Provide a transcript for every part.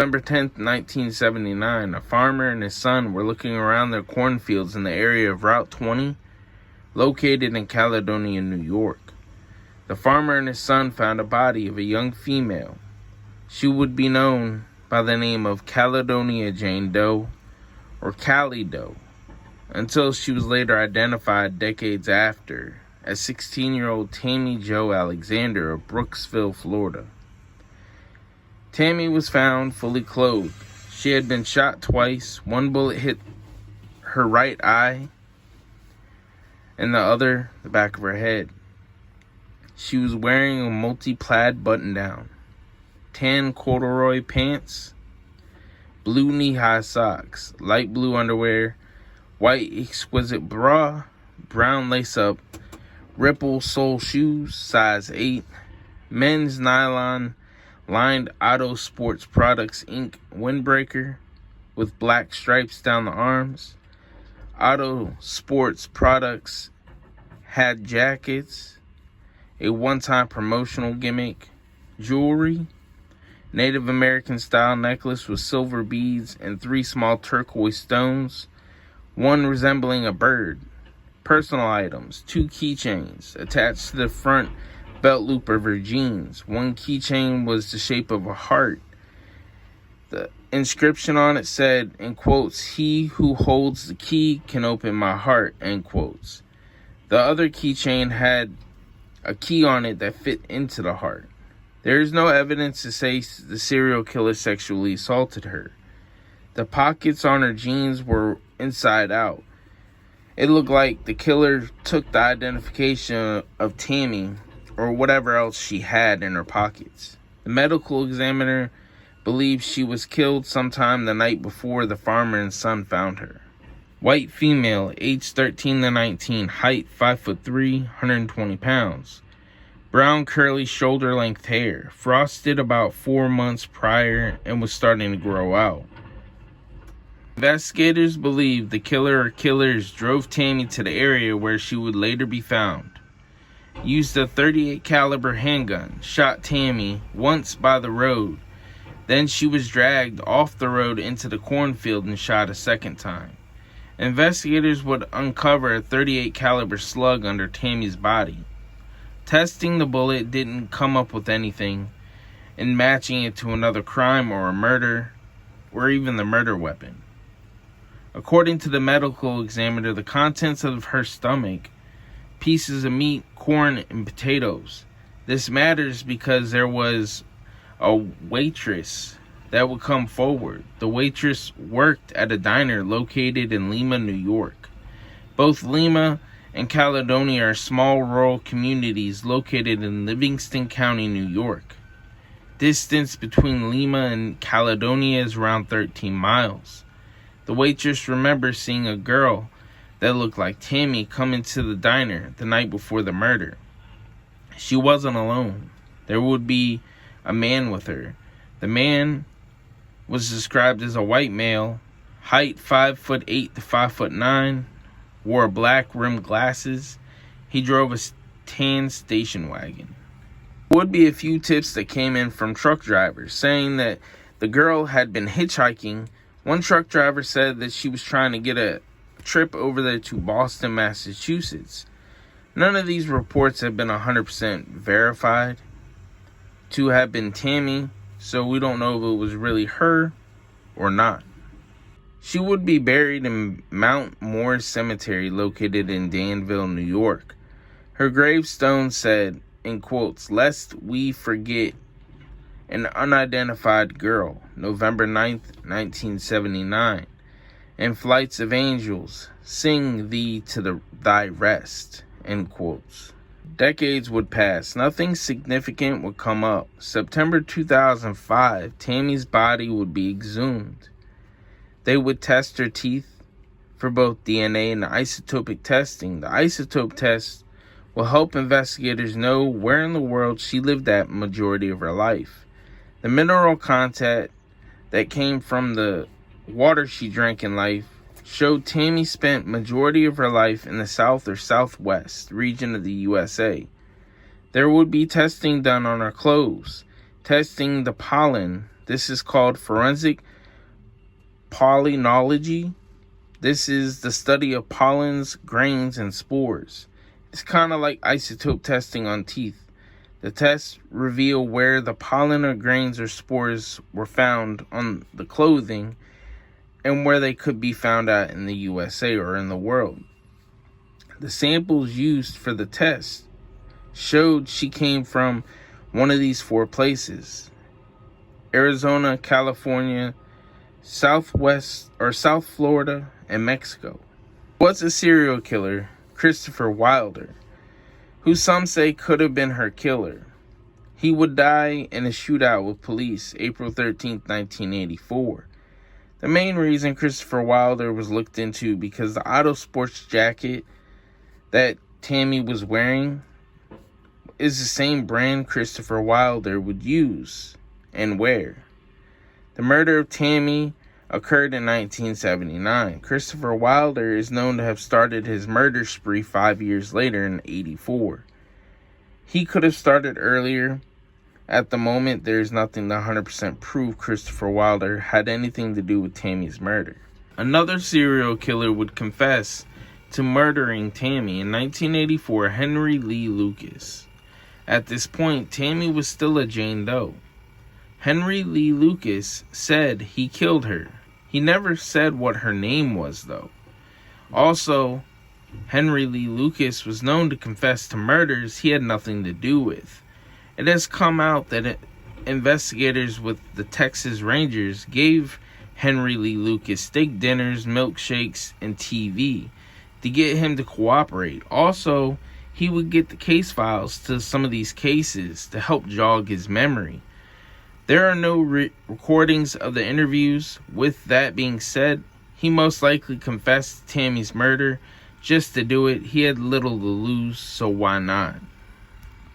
November 10th, 1979, a farmer and his son were looking around their cornfields in the area of Route 20, located in Caledonia, New York. The farmer and his son found a body of a young female. She would be known by the name of Caledonia Jane Doe, or Cali Doe, until she was later identified decades after as 16-year-old Tammy Jo Alexander of Brooksville, Florida. Tammy was found fully clothed. She had been shot twice. One bullet hit her right eye and the other the back of her head. She was wearing a multi-plaid button-down, tan corduroy pants, blue knee-high socks, light blue underwear, white exquisite bra, brown lace-up, ripple sole shoes, size 8, men's nylon lined Auto Sports Products Inc. windbreaker with black stripes down the arms. Auto Sports Products had jackets, a one-time promotional gimmick, jewelry, Native American style necklace with silver beads and 3 small turquoise stones, one resembling a bird, personal items, 2 keychains attached to the front belt loop of her jeans. One keychain was the shape of a heart. The inscription on it said, in quotes, "He who holds the key can open my heart," end quotes. The other keychain had a key on it that fit into the heart. There is no evidence to say the serial killer sexually assaulted her. The pockets on her jeans were inside out. It looked like the killer took the identification of Tammy or whatever else she had in her pockets. The medical examiner believes she was killed sometime the night before the farmer and son found her. White female, age 13 to 19, height 5'3", 120 pounds. Brown curly shoulder-length hair, frosted about 4 months prior and was starting to grow out. Investigators believe the killer or killers drove Tammy to the area where she would later be found. Used a .38 caliber handgun, shot Tammy once by the road. Then she was dragged off the road into the cornfield and shot a second time. Investigators would uncover a .38 caliber slug under Tammy's body. Testing the bullet didn't come up with anything, and matching it to another crime or a murder, or even the murder weapon. According to the medical examiner, the contents of her stomach, pieces of meat, corn, and potatoes. This matters because there was a waitress that would come forward. The waitress worked at a diner located in Lima, New York. Both Lima and Caledonia are small rural communities located in Livingston County, New York. Distance between Lima and Caledonia is around 13 miles. The waitress remembers seeing a girl that looked like Tammy come into the diner the night before the murder. She wasn't alone. There would be a man with her. The man was described as a white male, height 5'8" to 5'9", wore black rimmed glasses. He drove a tan station wagon. There would be a few tips that came in from truck drivers saying that the girl had been hitchhiking. One truck driver said that she was trying to get a trip over there to Boston, Massachusetts. None of these reports have been 100% verified to have been Tammy, so we don't know if it was really her or not. She would be buried in Mount Moore Cemetery located in Danville, New York. Her gravestone said, in quotes, "Lest we forget an unidentified girl, November 9th, 1979, and flights of angels sing thee to thy rest," end quotes. Decades would pass. Nothing significant would come up. September 2005, Tammy's body would be exhumed. They would test her teeth for both DNA and isotopic testing. The isotope test will help investigators know where in the world she lived that majority of her life. The mineral content that came from the water she drank in life showed Tammy spent majority of her life in the south or southwest region of the USA. There would be testing done on her clothes, testing the pollen This is called forensic pollenology. This is the study of pollens, grains, and spores. It's kind of like isotope testing on teeth. The tests reveal where the pollen or grains or spores were found on the clothing and where they could be found at in the USA or in the world. The samples used for the test showed she came from one of these 4 places: Arizona, California, South Florida, and Mexico. Was a serial killer, Christopher Wilder, who some say could have been her killer. He would die in a shootout with police April 13, 1984. The main reason Christopher Wilder was looked into because the auto sports jacket that Tammy was wearing is the same brand Christopher Wilder would use and wear. The murder of Tammy occurred in 1979. Christopher Wilder is known to have started his murder spree 5 years later in 1984. He could have started earlier. At the moment, there is nothing to 100% prove Christopher Wilder had anything to do with Tammy's murder. Another serial killer would confess to murdering Tammy in 1984, Henry Lee Lucas. At this point, Tammy was still a Jane Doe. Henry Lee Lucas said he killed her. He never said what her name was, though. Also, Henry Lee Lucas was known to confess to murders he had nothing to do with. It has come out that investigators with the Texas Rangers gave Henry Lee Lucas steak dinners, milkshakes, and TV to get him to cooperate. Also, he would get the case files to some of these cases to help jog his memory. There are no recordings of the interviews. With that being said, he most likely confessed to Tammy's murder just to do it. He had little to lose, so why not?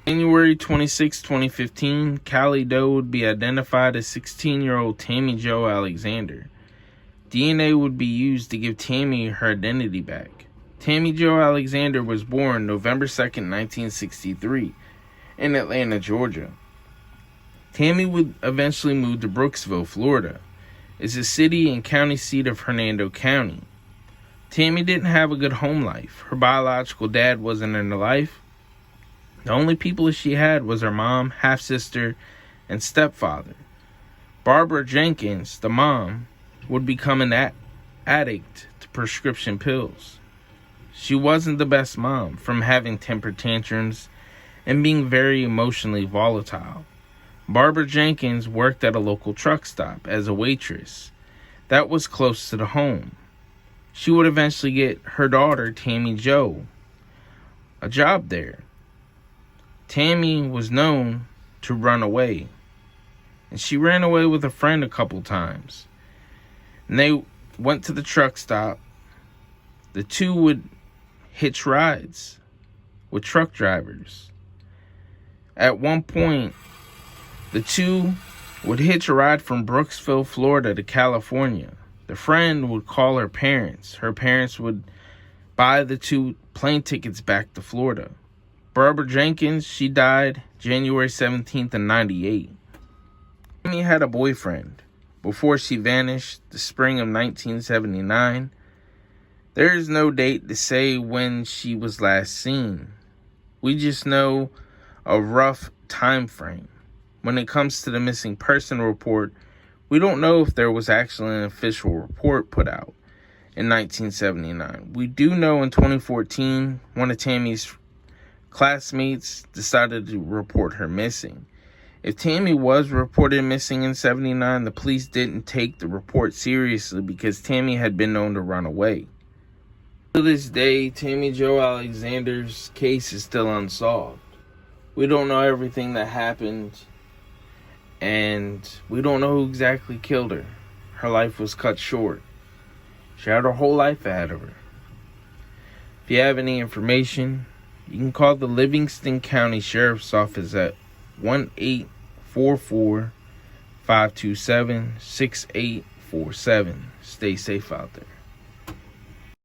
January 26, 2015, Cali Doe would be identified as 16-year-old Tammy Jo Alexander. DNA would be used to give Tammy her identity back. Tammy Jo Alexander was born November 2nd, 1963, in Atlanta, Georgia. Tammy would eventually move to Brooksville, Florida. It's a city and county seat of Hernando County. Tammy didn't have a good home life. Her biological dad wasn't in her life. The only people she had was her mom, half-sister, and stepfather. Barbara Jenkins, the mom, would become an addict to prescription pills. She wasn't the best mom, from having temper tantrums and being very emotionally volatile. Barbara Jenkins worked at a local truck stop as a waitress that was close to the home. She would eventually get her daughter, Tammy Jo, a job there. Tammy was known to run away, and she ran away with a friend a couple times. And they went to the truck stop. The two would hitch rides with truck drivers. At one point, the two would hitch a ride from Brooksville, Florida to California. The friend would call her parents. Her parents would buy the two plane tickets back to Florida. Barbara Jenkins, she died January 17th of 98. Tammy had a boyfriend before she vanished the spring of 1979. There is no date to say when she was last seen. We just know a rough time frame. When it comes to the missing person report, we don't know if there was actually an official report put out in 1979. We do know in 2014, one of Tammy's classmates decided to report her missing. If Tammy was reported missing in 79, the police didn't take the report seriously because Tammy had been known to run away. To this day, Tammy Jo Alexander's case is still unsolved. We don't know everything that happened, and we don't know who exactly killed her. Her life was cut short. She had her whole life ahead of her. If you have any information, you can call the Livingston County Sheriff's Office at 1-844-527-6847. Stay safe out there.